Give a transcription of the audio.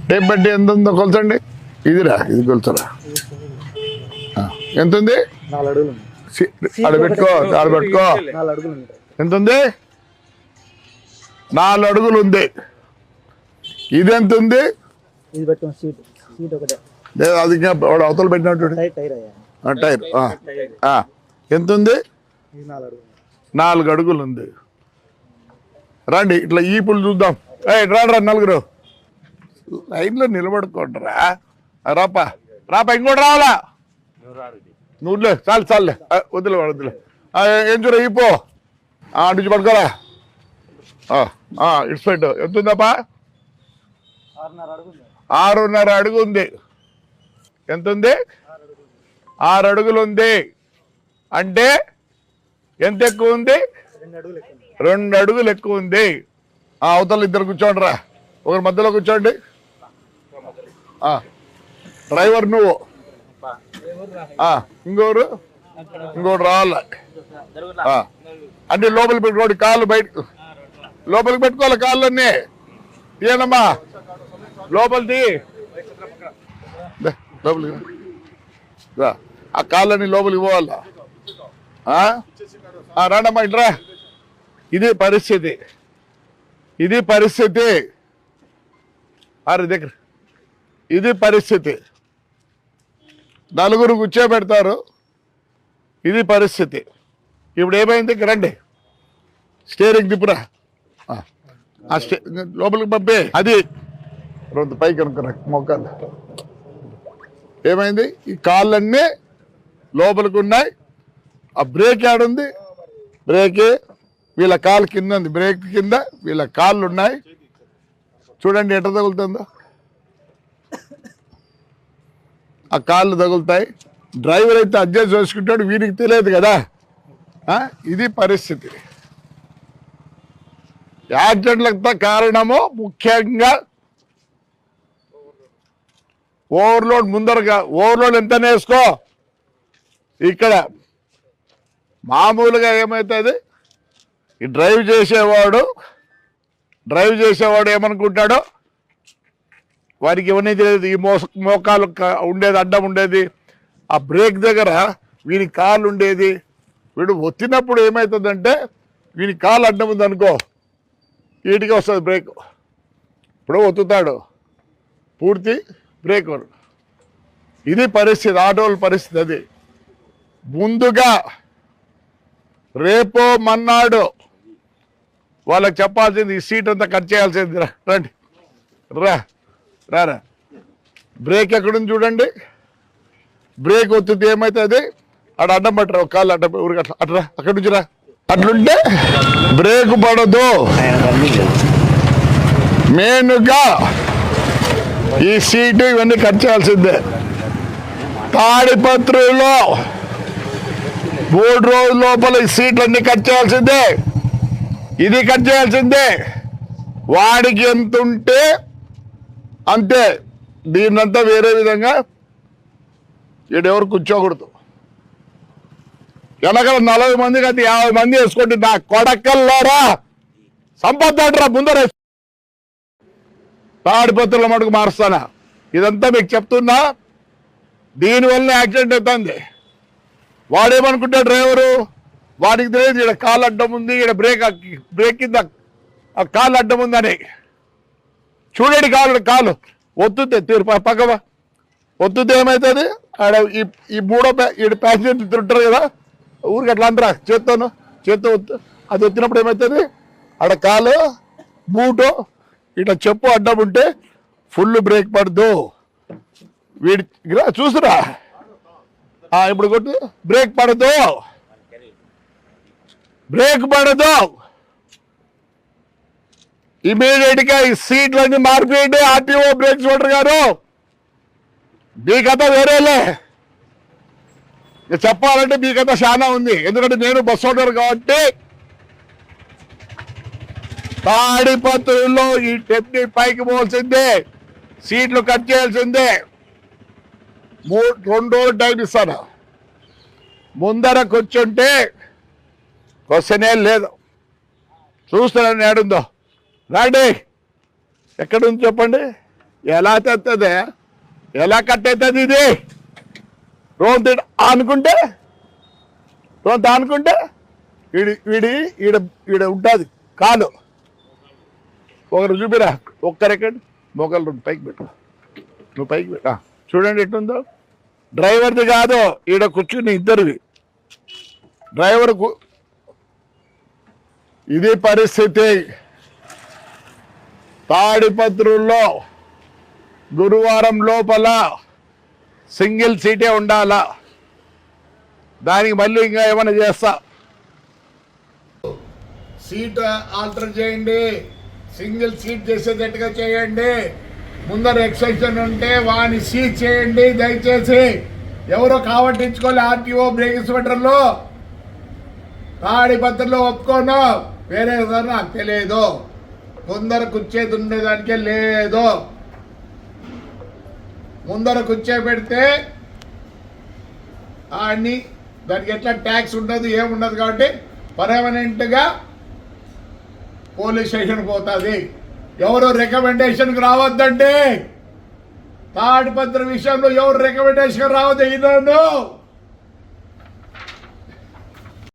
Tape పెట్టి ఎంత ఉందో కొలచండి. ఇదిరా, ఇది కొలుచరా. ఎంత ఉంది? 4 అడుగులు. ఆడ పెట్టుకో, ఆడ పెట్టుకో. 4 అడుగులు. ఎంత ఉంది? 4 అడుగులు ఉంది. ఇది ఎంత ఉంది? ఇది పెట్టు. సీట్ ఒకటే లేదు, అది ఇంకా అవతల పెట్టినట్టు టైర్. ఎంత ఉంది? 4 అడుగులు ఉంది. రండి ఇట్లా ఈపులు చూద్దాం. రారా నలుగురు లైన్లో నిలబడుకోండిరా. రాపా రాపా, ఇంకోటి రావాలా? నువ్వులే, చాలు చాలులే, వద్దులే వద్దులే. ఏం చూడ ఈపో, అటు పడుకోరా. ఇట్స్ పెట్టు. ఎంత ఉందప్పా? 6.5 అడుగు ఉంది. ఎంత ఉంది? 6 అడుగులు ఉంది. అంటే ఎంత ఎక్కువ ఉంది? 2 అడుగులు ఎక్కువ ఉంది. అవతల ఇద్దరు కూర్చోండి రా, ఒకరి మధ్యలో కూర్చోండి. డ్రైవర్ నువ్వు, ఇంకోటి రావాలి. అంటే లోపలికి పెట్టుకోండి, కాళ్ళు బయట లోపలికి పెట్టుకోవాలి. కాళ్ళన్నీ తీయనమ్మా, లోపలిది లోపలికి. ఆ కాళ్ళని లోపలికి పోవాలా? రాండమ్మా ఇట్రా. ఇది పరిస్థితి, ఇది పరిస్థితి. దగ్గర ఇది పరిస్థితి. నలుగురు కూర్చోబెడతారు. ఇది పరిస్థితి. ఇప్పుడు ఏమైంది? రండి, స్టీరింగ్ తిప్పురా. లోపలికి పంపే. అది రెండు పైకి అనుకున్నా మొక్కలు. ఏమైంది? ఈ కాళ్ళన్నీ లోపలికి ఉన్నాయి. ఆ బ్రేక్ ఆడుంది. బ్రేక్ వీళ్ళ కాలు కింద ఉంది. బ్రేక్ కింద వీళ్ళ కాళ్ళు ఉన్నాయి. చూడండి ఎట్లా తగులుతుందో. ఆ కాళ్ళు తగులుతాయి. డ్రైవర్ అయితే అడ్జస్ట్ చేసుకుంటాడు, వీరికి తెలియదు కదా. ఇది పరిస్థితి. యాక్సిడెంట్లకు కారణము ముఖ్యంగా ఓవర్లోడ్. ముందరగా ఓవర్లోడ్ ఎంత వేసుకో. ఇక్కడ మామూలుగా ఏమవుతుంది, ఈ డ్రైవ్ చేసేవాడు ఏమనుకుంటాడో, వారికి ఇవన్నీ తెలియదు. ఈ మోకాలు ఉండేది, అడ్డం ఉండేది, ఆ బ్రేక్ దగ్గర వీని కాలు ఉండేది. వీడు వచ్చినప్పుడు ఏమవుతుందంటే, వీని కాలు అడ్డం ఉంది అనుకో, వీటికి వస్తుంది బ్రేక్. ఇప్పుడు ఒత్తుతాడు, పూర్తి బ్రేక్. ఇది పరిస్థితి, ఆటోల పరిస్థితి. అది ముందుగా రేపో మన్నాడు వాళ్ళకి చెప్పాల్సింది, ఈ సీట్ అంతా కట్ చేయాల్సింది. రండి రారా. బ్రేక్ ఎక్కడుంది చూడండి. బ్రేక్ ఒత్తితే ఏమవుతుంది, అక్కడ అడ్డం పట్టరా, ఒక కాళ్ళు అడ్డం ఊరికి అట్లా అట్రా, అక్కడి నుంచి రా. అట్లుంటే బ్రేక్ పడదు. మెయిన్గా ఈ సీటు ఇవన్నీ కట్ చేయాల్సిందే. తాడిపత్రిలో 3 రోజుల లోపల ఈ సీట్లన్నీ కట్ చేయాల్సిందే. ఇది కట్ చేయాల్సిందే. వాడికి ఎంత ఉంటే అంతే. దీన్నంతా వేరే విధంగా ఈడెవరు కూర్చోకూడదు. వెనకాల 40 మందికి అయితే 50 మంది వేసుకోండి. నా కొడకల్లారా సంపద్దంటారా ముందర. తాడిపత్రుల మటుకు మారుస్తానా. ఇదంతా మీకు చెప్తున్నా. దీనివల్ల యాక్సిడెంట్ అవుతుంది. వాడేమనుకుంటాడు డ్రైవరు, వాడికి తెలియదు ఇక్కడ కాలు అడ్డం ఉంది, ఇక్కడ బ్రేక్ కింద ఆ కాలు అడ్డం ఉందని. చూడండి కాలు ఒత్తుతే తీరు పక్కవా ఒత్తుతే ఏమవుతుంది, ఆడ ఈ మూడో ప్యాసింజర్ తింటారు కదా, ఊరికి అట్లా అంటారా చేత్తో ఒత్తు. అది వచ్చినప్పుడు ఏమవుతుంది, ఆడ కాలు బూటు ఇట్లా చెప్పు అడ్డం ఉంటే ఫుల్ బ్రేక్ పడదు. వీడి చూసురా, ఇప్పుడు కొట్టు. బ్రేక్ పడదు. ఇమీడియట్ గా ఈ సీట్లన్నీ మార్పియండి. ఆర్టీఓ బ్రేక్స్ ఓటర్ గారు, మీ కథ వేరేలే. చెప్పాలంటే మీ కథ చాలా ఉంది. ఎందుకంటే నేను బస్ ఓటర్ కాబట్టి తాడిపత్రుల్లో ఈ టెప్ని పైకి పోవాల్సిందే, సీట్లు కట్ చేయాల్సిందే. 2 రోజులు టైం ఇస్తాను. ముందర కూర్చుంటే క్వశ్చనే లేదు. చూస్తున్నాను ఏడుందో. రాండి, ఎక్కడుంది చెప్పండి. ఎలా తెస్తుంది, ఎలా కట్ అవుతుంది ఇది? రోంత ఆనుకుంటే ఈడ ఉంటుంది కాలు. ఒకరు చూపిరా, ఒక్క రెకండ్ మొగలు రెండు పైకి పెట్టు, నువ్వు పైకి పెట్టా. చూడండి ఎట్టుందో. డ్రైవర్ది కాదు, ఈడ కూర్చుని ఇద్దరివి. డ్రైవర్ ఇది పరిస్థితి. తాడిపత్రుల్లో గురువారం లోపల సింగిల్ సీటే ఉండాలా, దానికి మళ్ళీ ఇంకా ఏమైనా చేస్తా. సీట్ ఆల్టర్ చేయండి, సింగిల్ సీట్ చేసేటట్టుగా చేయండి. ముందర ఎక్సెప్షన్ ఉంటే వాని సీట్ చేయండి దయచేసి. ఎవరో కావట్టించుకోలే ఆర్టీఓ బ్రేక్ ఇన్స్పెక్టర్లు. తాడిపత్రిలో ఒప్పుకోను, వేరే సార్ నాకు తెలియదు. ముందర కూర్చేది ఉండేదానికే లేదు. ముందర కూర్చో పెడితే ఆడిని దానికి ఎట్లా ట్యాక్స్ ఉండదు ఏముండదు కాబట్టి పర్మనెంట్గా పోలీస్ స్టేషన్ పోతుంది. ఎవరు రికమెండేషన్కి రావద్దండి. తాడిపత్రి విషయంలో ఎవరు రికమెండేషన్ రావద్దు. ఈనాడు